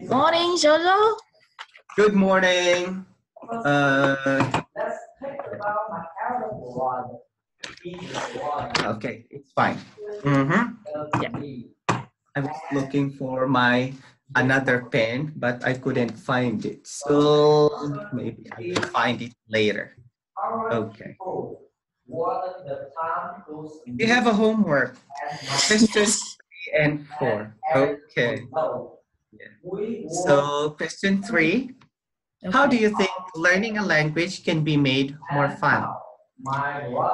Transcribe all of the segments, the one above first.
Morning, Jojo. Good morning. Okay, it's fine. Yeah. I was looking for my another pen, but I couldn't find it. So maybe I will find it later. Okay. You have a homework. Questions 3 and 4. Okay. Yeah. So question 3. How do you think learning a language can be made more fun?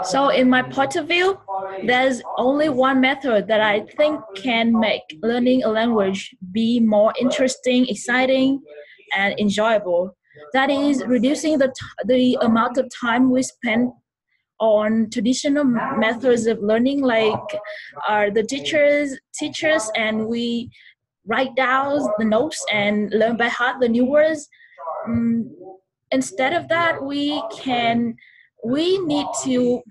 So in my point of view, there's only one method that I think can make learning a language be more interesting, exciting, and enjoyable. That is reducing the amount of time we spend on traditional methods of learning, like the teachers, and we write down the notes and learn by heart the new words. Instead of that, we need to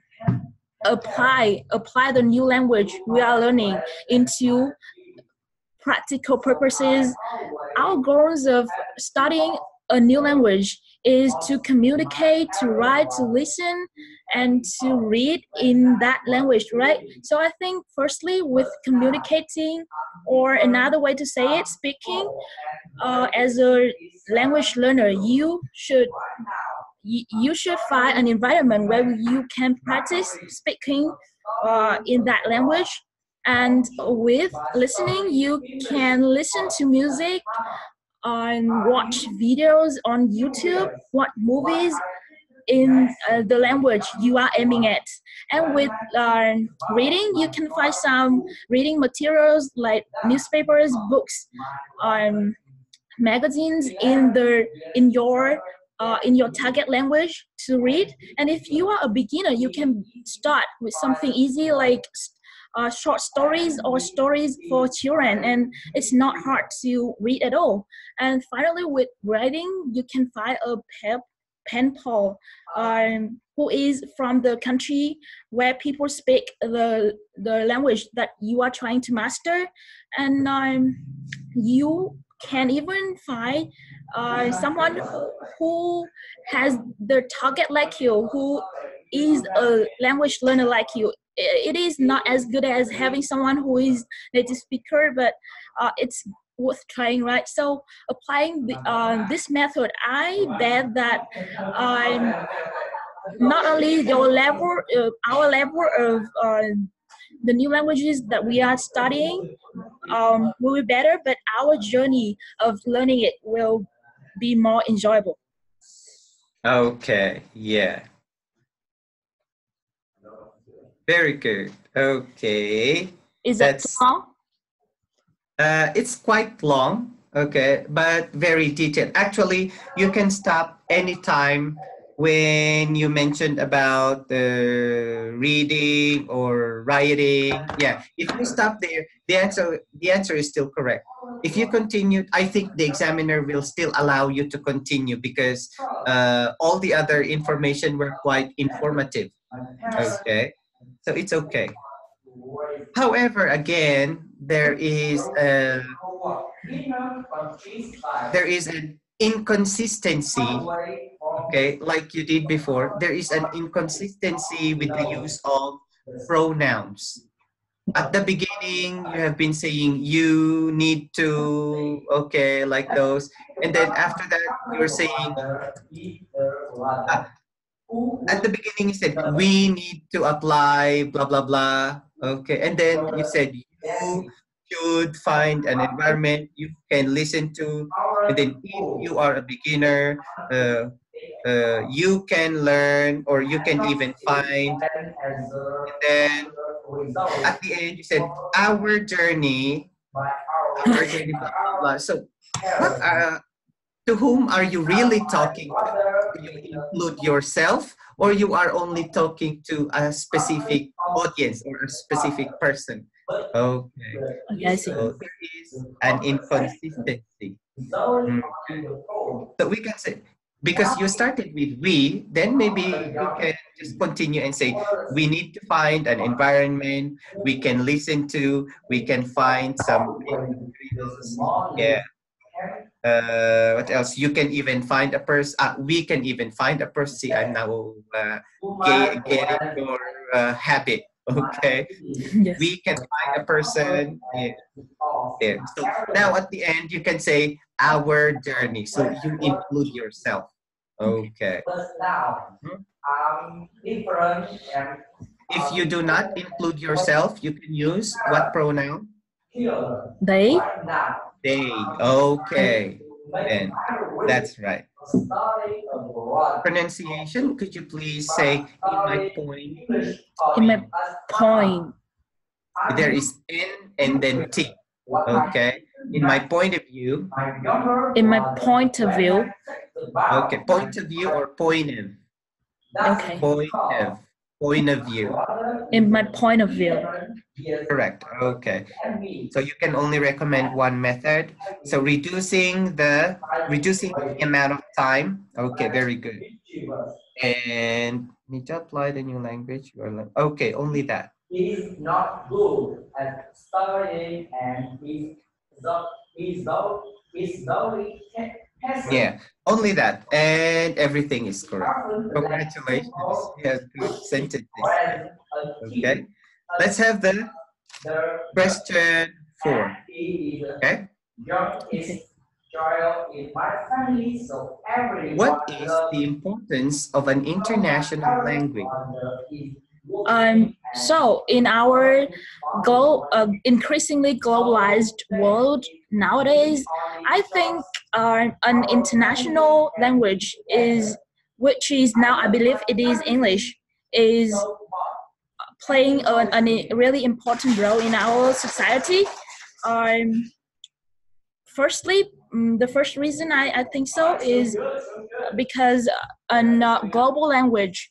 apply the new language we are learning into practical purposes. Our goals of studying a new language is to communicate, to write, to listen, and to read in that language, right? So I think firstly with communicating, or another way to say it, speaking, as a language learner, you should find an environment where you can practice speaking in that language. And with listening, you can listen to music and watch videos on YouTube, watch movies in the language you are aiming at. And with reading, you can find some reading materials like newspapers, books, magazines in your target language to read. And if you are a beginner, you can start with something easy like short stories or stories for children, and it's not hard to read at all. And finally, with writing, you can find a pen pal who is from the country where people speak the language that you are trying to master. And you can even find someone who has the target like you, who is a language learner like you. It is not as good as having someone who is native speaker, but it's worth trying, right? So applying this method, I bet that not only your level, our level of the new languages that we are studying will be better, but our journey of learning it will be more enjoyable. Okay, yeah. Very good. Okay. Is that too long? It's quite long, okay, but very detailed. Actually, you can stop anytime when you mentioned about reading or writing. Yeah, if you stop there, the answer is still correct. If you continue, I think the examiner will still allow you to continue because all the other information were quite informative. Okay, so it's okay. However, again, there is an inconsistency. Okay, like you did before, there is an inconsistency with the use of pronouns. At the beginning, you have been saying you need to, okay, like those, and then after that, you're saying at the beginning you said we need to apply blah blah blah, okay, and then you said you should find an environment you can listen to, and then if you are a beginner, you can learn or you can even find, and then at the end you said our journey blah blah blah. So what to whom are you really talking to? Do you include yourself, or you are only talking to a specific audience or a specific person? Okay. I see. So there is an inconsistency. Okay. So we can say because you started with we, then maybe you can just continue and say, we need to find an environment we can listen to, we can find some materials. Yeah. What else? You can even find a person. We can even find a person. See, I'm now getting your habit. Okay. Yes. We can find a person. Yeah, there. So now at the end, you can say our journey. So you include yourself. Okay. Mhm. If you do not include yourself, you can use what pronoun? They. They. Okay. Then that's right. Pronunciation, could you please say in my point? In my point. There is N and then T. Okay. In my point of view. In my point of view. Okay. Point of view or point of? Okay. Point of view. In my point of view. Correct. Okay. So you can only recommend one method. So reducing the amount of time. Okay, very good. And need to apply the new language. Okay, only that. Is not good at studying and is very Yeah, only that. And everything is correct. Congratulations. You have good sentences. Okay. Let's have the question 4. Okay. What is the importance of an international language? So in our increasingly globalized world nowadays, I think an international language which is now, I believe it is English, is playing a really important role in our society. Firstly, the first reason I think so is because a global language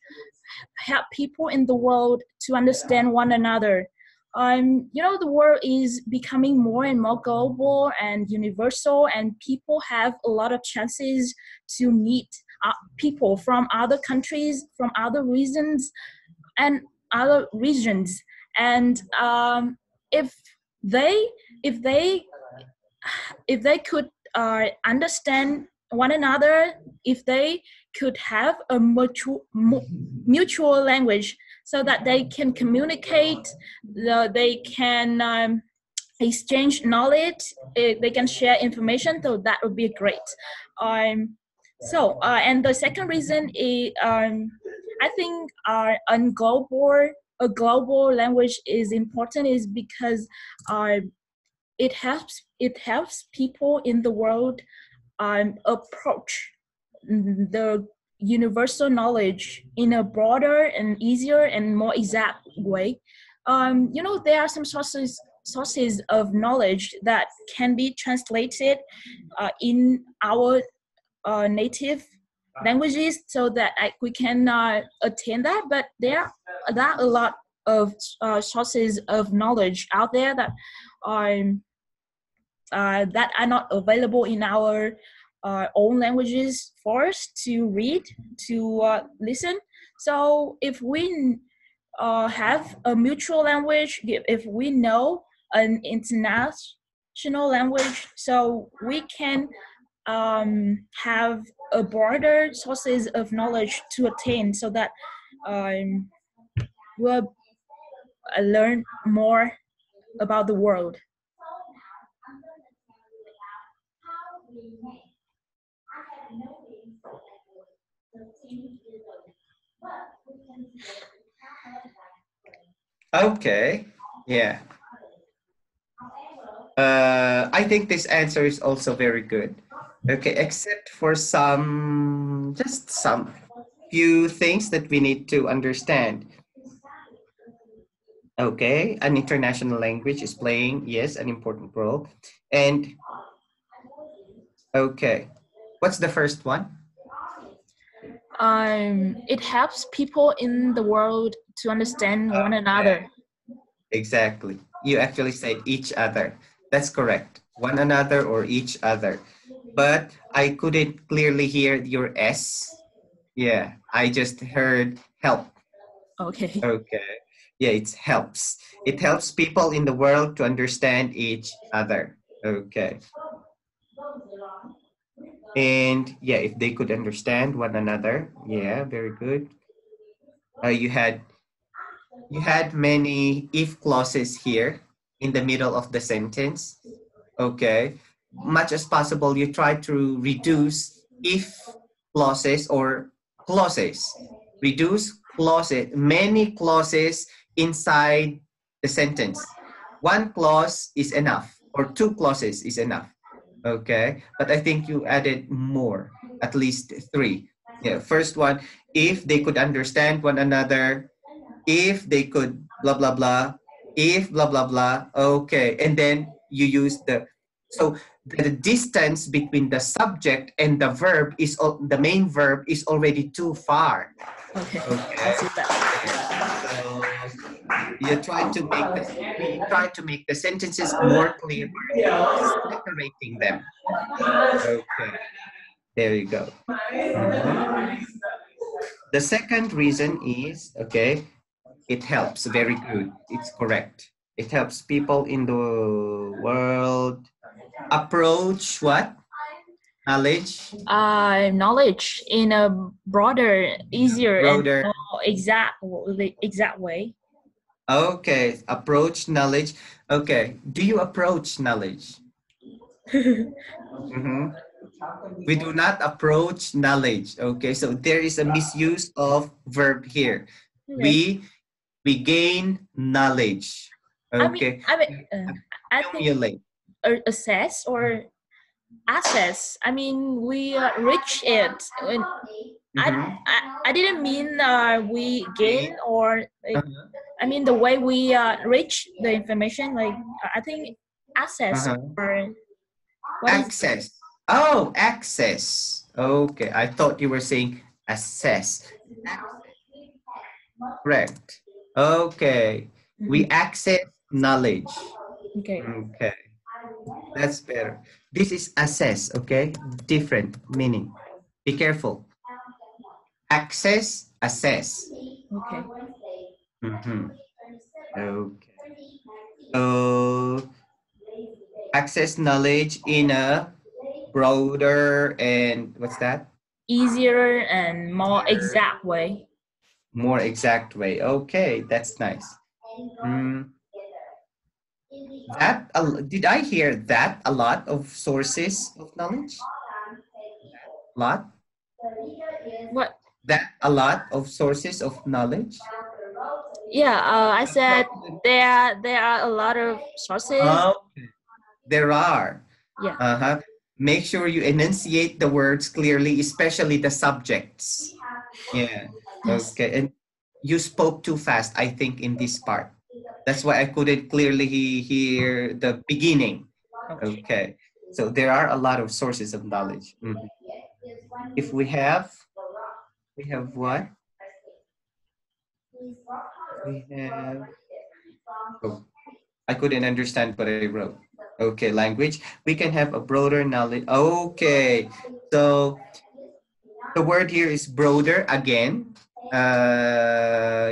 help people in the world to understand one another. The world is becoming more and more global and universal, and people have a lot of chances to meet people from other countries, from other regions, and other regions. And if they if they if they could understand one another, if they could have a mutual language so that they can communicate, they can exchange knowledge, they can share information, so that would be great. And the second reason is I think a global language is important is because it helps people in the world approach the universal knowledge in a broader and easier and more exact way. There are some sources of knowledge that can be translated in our native languages so that we can attain that. But there are a lot of sources of knowledge out there that are not available in our own languages for us to read, to listen. So if we have a mutual language, if we know an international language, so we can have a broader sources of knowledge to attain, so that we'll learn more about the world. Okay. Yeah. I think this answer is also very good. Okay, except for just some few things that we need to understand. Okay, an international language is playing, yes, an important role. And okay, what's the first one? It helps people in the world to understand one another. Exactly. You actually said each other. That's correct. One another or each other. but I couldn't clearly hear your S. Yeah, I just heard help. Okay. Okay. Yeah, it helps. It helps people in the world to understand each other. Okay. And yeah, if they could understand one another. Yeah, very good. You had many if clauses here in the middle of the sentence. Okay. Much as possible, you try to reduce if clauses or clauses. Reduce clauses, many clauses inside the sentence. One clause is enough, or two clauses is enough. Okay. But I think you added more, at least three. Yeah. First one, if they could understand one another, if they could blah blah blah, if blah blah blah. Okay, and then you use so the distance between the subject and the verb is the main verb is already too far. Okay. Okay. I see that. So you try to make the sentences more clear by separating them. Okay, there you go. The second reason is, okay, it helps. Very good. It's correct. It helps people in the world approach what? Knowledge? Knowledge in a broader, easier, Broader. and more exact way. Okay, approach knowledge. Okay, do you approach knowledge? Mhm. We do not approach knowledge. Okay, so there is a misuse of verb here. Okay. We gain knowledge. Okay. I think Accumulate. assess or access. I mean, we reach it. Mhm. I didn't mean we gain or Uh-huh. I mean the way we reach the information. Like I think access Uh-huh. or what is Access. Oh, access. Okay, I thought you were saying assess. Correct. Okay. We access knowledge. okay. Okay, that's better. This is assess, okay? Different meaning. Be careful. Access, assess. Okay. Mhm. Okay. So, access knowledge in a broader and what's that? Easier and more Easier, exact way. more exact way. Okay, that's nice. Mm, did I hear that a lot of sources of knowledge? Lot? What? That a lot of sources of knowledge? Yeah, I said there are a lot of sources. Okay, there are. Yeah. Uh-huh. Make sure you enunciate the words clearly, especially the subjects. Yeah. Yes. Okay. And you spoke too fast, I think, in this part. That's why I couldn't clearly hear the beginning. Okay. Okay. So there are a lot of sources of knowledge. Mhm. If we have what? We have, oh, I couldn't understand what I wrote. Okay, language. We can have a broader knowledge. Okay. So the word here is broader again.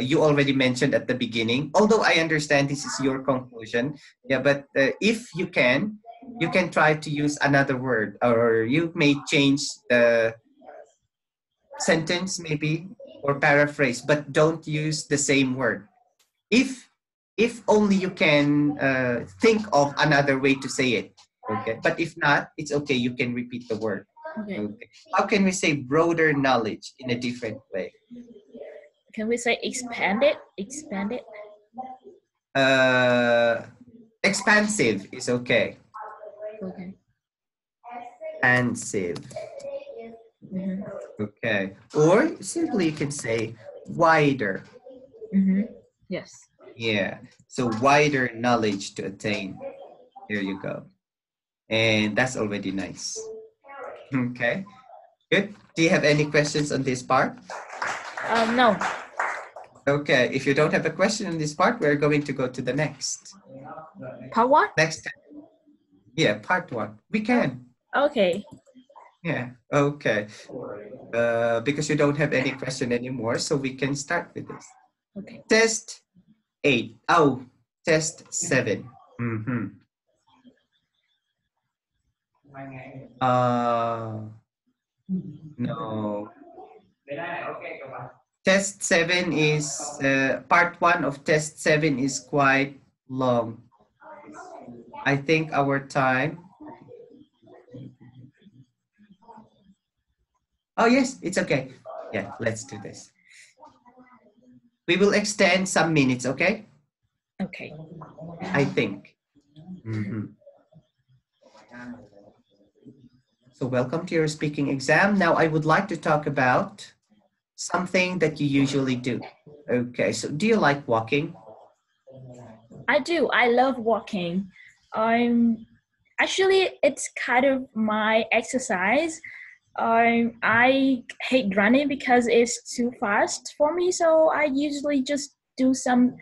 You already mentioned at the beginning, although I understand this is your conclusion. Yeah, but if you can try to use another word, or you may change the sentence maybe or paraphrase, but don't use the same word. If only you can think of another way to say it. Okay, but if not, it's okay. You can repeat the word. Okay. Okay. How can we say broader knowledge in a different way? Can we say expanded? Expanded. Expansive is okay. Okay. Expansive. Mm-hmm. Okay. Or simply you can say wider. Mm-hmm. Yes. Yeah. So wider knowledge to attain. There you go. And that's already nice. Okay. Good. Do you have any questions on this part? No. Okay. If you don't have a question on this part, we're going to go to the next. Part one? Next. Yeah, part one. We can. Okay. Yeah. Okay. Because you don't have any question anymore, so we can start with this. Okay. Test 8. Oh, test 7. Mm-hmm. No. Test 7 is, part 1 of test 7 is quite long. I think our time. Oh, yes, it's okay. Yeah, let's do this. We will extend some minutes, okay? Okay. I think. Mhm. So welcome to your speaking exam. Now I would like to talk about something that you usually do. Okay, so do you like walking? I do. I love walking. Actually, it's kind of my exercise. I hate running because it's too fast for me. So I usually just do some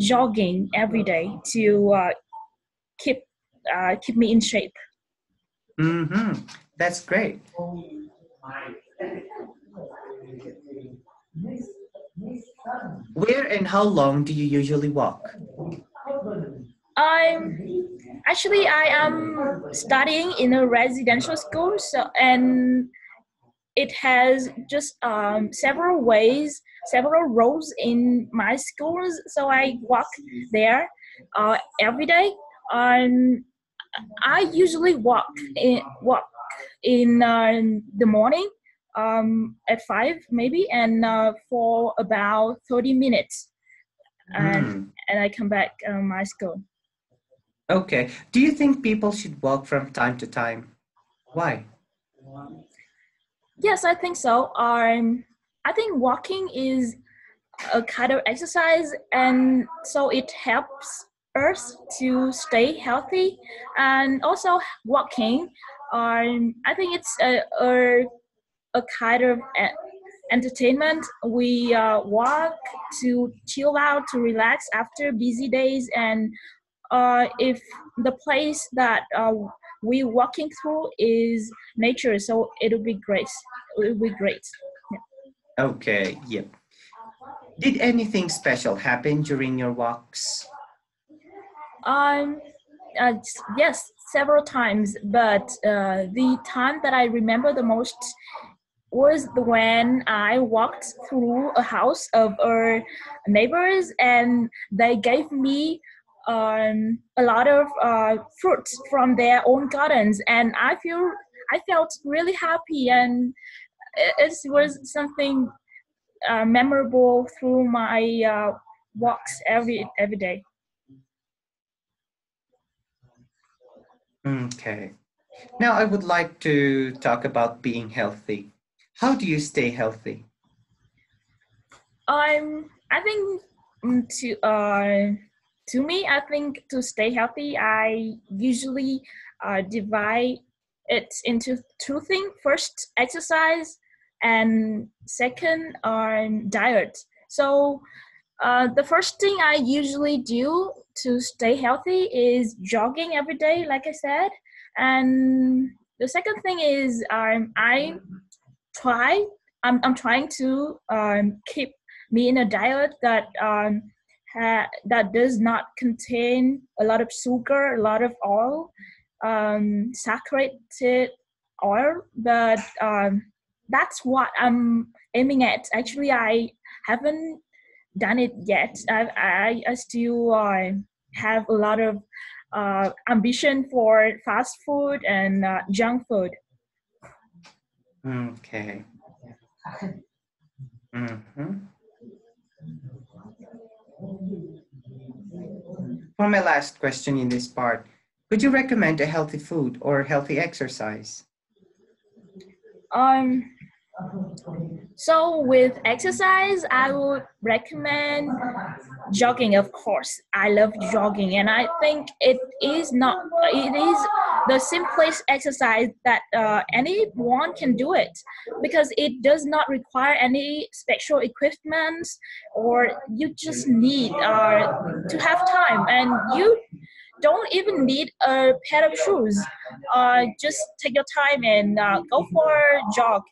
jogging every day to keep keep me in shape. Mm-hmm. That's great. Where and how long do you usually walk? I'm actually I am studying in a residential school, so and it has just several rows in my schools. So I walk there every day. And I usually walk in the morning at 5 maybe, and for about 30 minutes, Hmm. and I come back my school. Okay. Do you think people should walk from time to time? Why? Yes, I think so. I think walking is a kind of exercise, and so it helps us to stay healthy. And also walking, I think it's a kind of entertainment. We walk to chill out, to relax after busy days. And if the place that we walking through is nature, so it'll be great. It'll be great. Okay, yep. Did anything special happen during your walks? Um, yes, several times, but the time that I remember the most was when I walked through a house of our neighbors, and they gave me a lot of fruits from their own gardens, and I felt really happy, and it was something memorable through my walks every day. Okay. Now I would like to talk about being healthy. How do you stay healthy? I think to me, I think to stay healthy, I usually divide it into two things. First, exercise, and second, diet. So the first thing I usually do to stay healthy is jogging every day, like I said, and the second thing is try I'm trying to keep me in a diet that that does not contain a lot of sugar, a lot of oil, saturated oil. But that's what I'm aiming at. Actually, I haven't done it yet. I still have a lot of ambition for fast food and junk food. Okay. Mhm. For my last question in this part, would you recommend a healthy food or healthy exercise? Um, so with exercise, I would recommend jogging. Of course, I love jogging, and I think it is the simplest exercise that anyone can do it, because it does not require any special equipment, or you just need to have time, and don't even need a pair of shoes. Just take your time and go for a jog.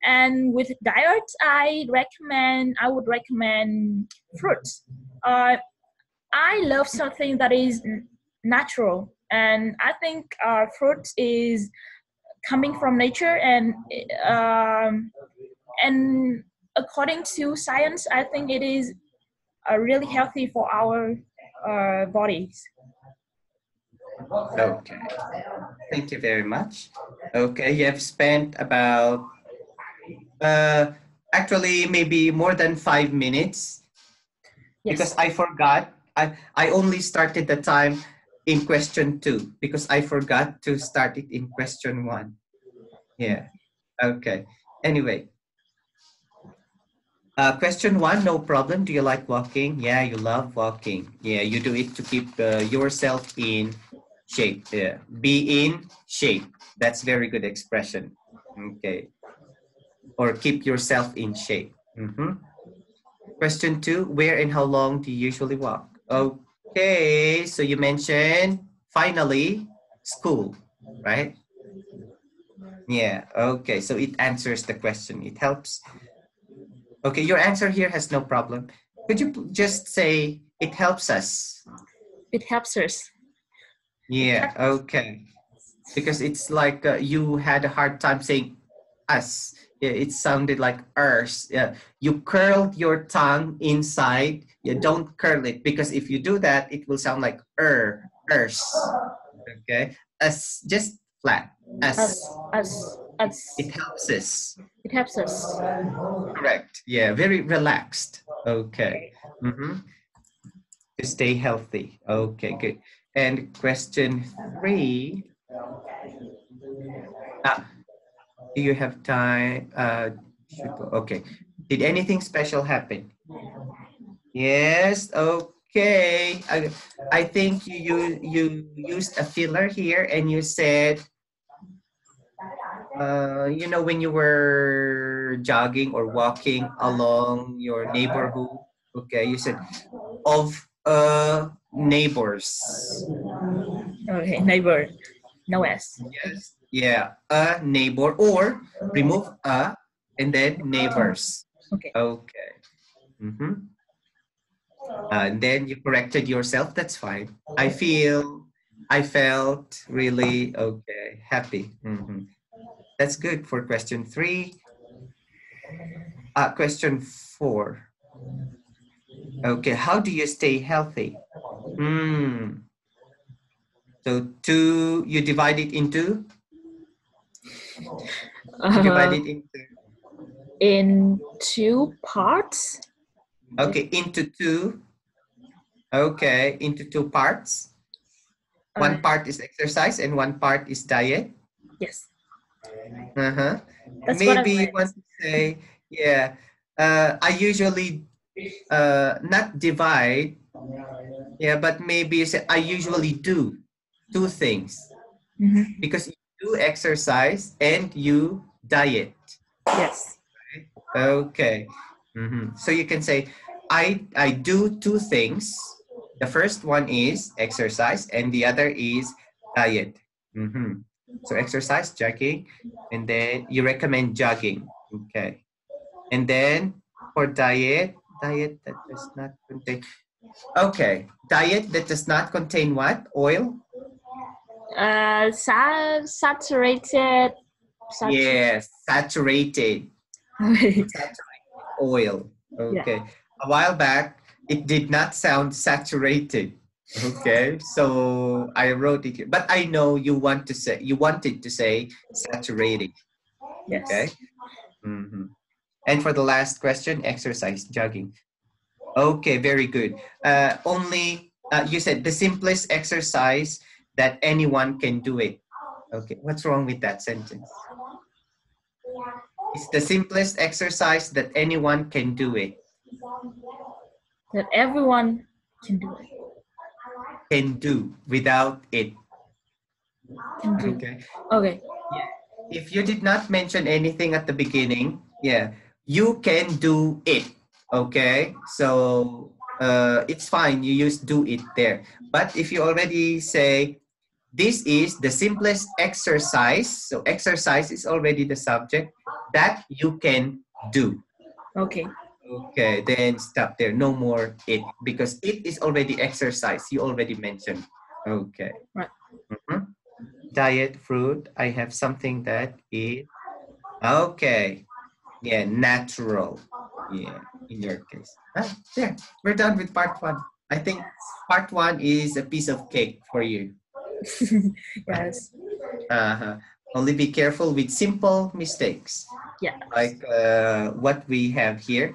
And with diet, I would recommend fruits. I love something that is natural, and I think fruit is coming from nature, and according to science, I think it is really healthy for our bodies. Okay. Thank you very much. Okay, you have spent about actually maybe more than 5 minutes because Yes. I forgot. I only started the time in question 2 because I forgot to start it in question 1. Yeah. Okay. Anyway, question 1, no problem. Do you like walking? Yeah, you love walking. Yeah, you do it to keep yourself in shape. Yeah. Be in shape. That's very good expression. Okay. Or keep yourself in shape. Question 2, where and how long do you usually walk? Okay, so you mentioned finally school, right? Yeah, okay, so it answers the question. It helps. Okay, your answer here has no problem. Could you just say it helps us? It helps us. Yeah, okay. Because it's like you had a hard time saying us. Yeah, it sounded like ers. Yeah, you curled your tongue inside. You don't curl it because if you do that, it will sound like ers. Okay, us just flat. Us. Us. It helps us. It helps us. Correct. Yeah, very relaxed. Okay. To stay healthy. Okay, good. And question 3. Ah, do you have time? Okay. Did anything special happen? Yes. Okay. I think you used a filler here, and you said, when you were jogging or walking along your neighborhood. Okay, you said of neighbors. Okay, neighbor. No S. Yes. Yeah, a neighbor, or remove a and then neighbors. Okay. Okay. And then you corrected yourself. That's fine. I felt really okay, happy. That's good for question 3. Question 4. Okay, how do you stay healthy? So you divide it into? You divide it into? In 2 parts. Okay, into 2. Okay, into 2 parts. One part is exercise and one part is diet. Yes. That's maybe you want to say, yeah. I usually not divide. Yeah, but maybe you say I usually do 2 things because you do exercise and you diet. Yes. Right? Okay. So you can say I do 2 things. The first one is exercise and the other is diet. So exercise, jogging, and then you recommend jogging. Okay. And then for diet that does not contain. Okay. Diet that does not contain what? Oil? Saturated. Yes, saturated. Saturated oil. Okay. Yeah. A while back, it did not sound saturated. Okay. So I wrote it here. But I know you wanted to say saturated. Yes. Okay. And for the last question, exercise, jogging. Okay, very good. You said the simplest exercise that anyone can do it. Okay, what's wrong with that sentence? It's the simplest exercise that anyone can do it. That everyone can do it. Can do without it. Can do. Okay. Okay. Yeah. If you did not mention anything at the beginning, yeah, you can do it. Okay. So it's fine. You use do it there. But if you already say, this is the simplest exercise, so exercise is already the subject that you can do. Okay. Okay, then stop there. No more it, because it is already exercise. You already mentioned. Okay. Right. Mhm. Diet, fruit. I have something that is okay. Yeah, natural. Yeah, in your case. Ah, there. We're done with part one. I think part one is a piece of cake for you. Yes. Uh-huh. Only be careful with simple mistakes, Yeah. like what we have here,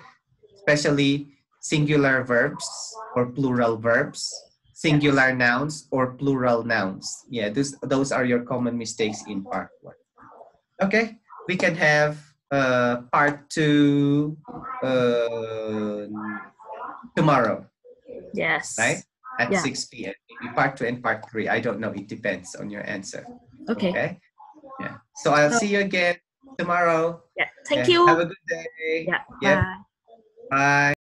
especially singular verbs or plural verbs, singular nouns or plural nouns. Yeah, those are your common mistakes in part one. Okay, we can have part two tomorrow, right? Yes. At Yeah. 6 p.m. Maybe part two and part three. I don't know. It depends on your answer. Okay. Okay. Yeah. So I'll So, see you again tomorrow. yeah. Thank Yeah. Have you. a good day. Yeah. Yep. Bye. Bye.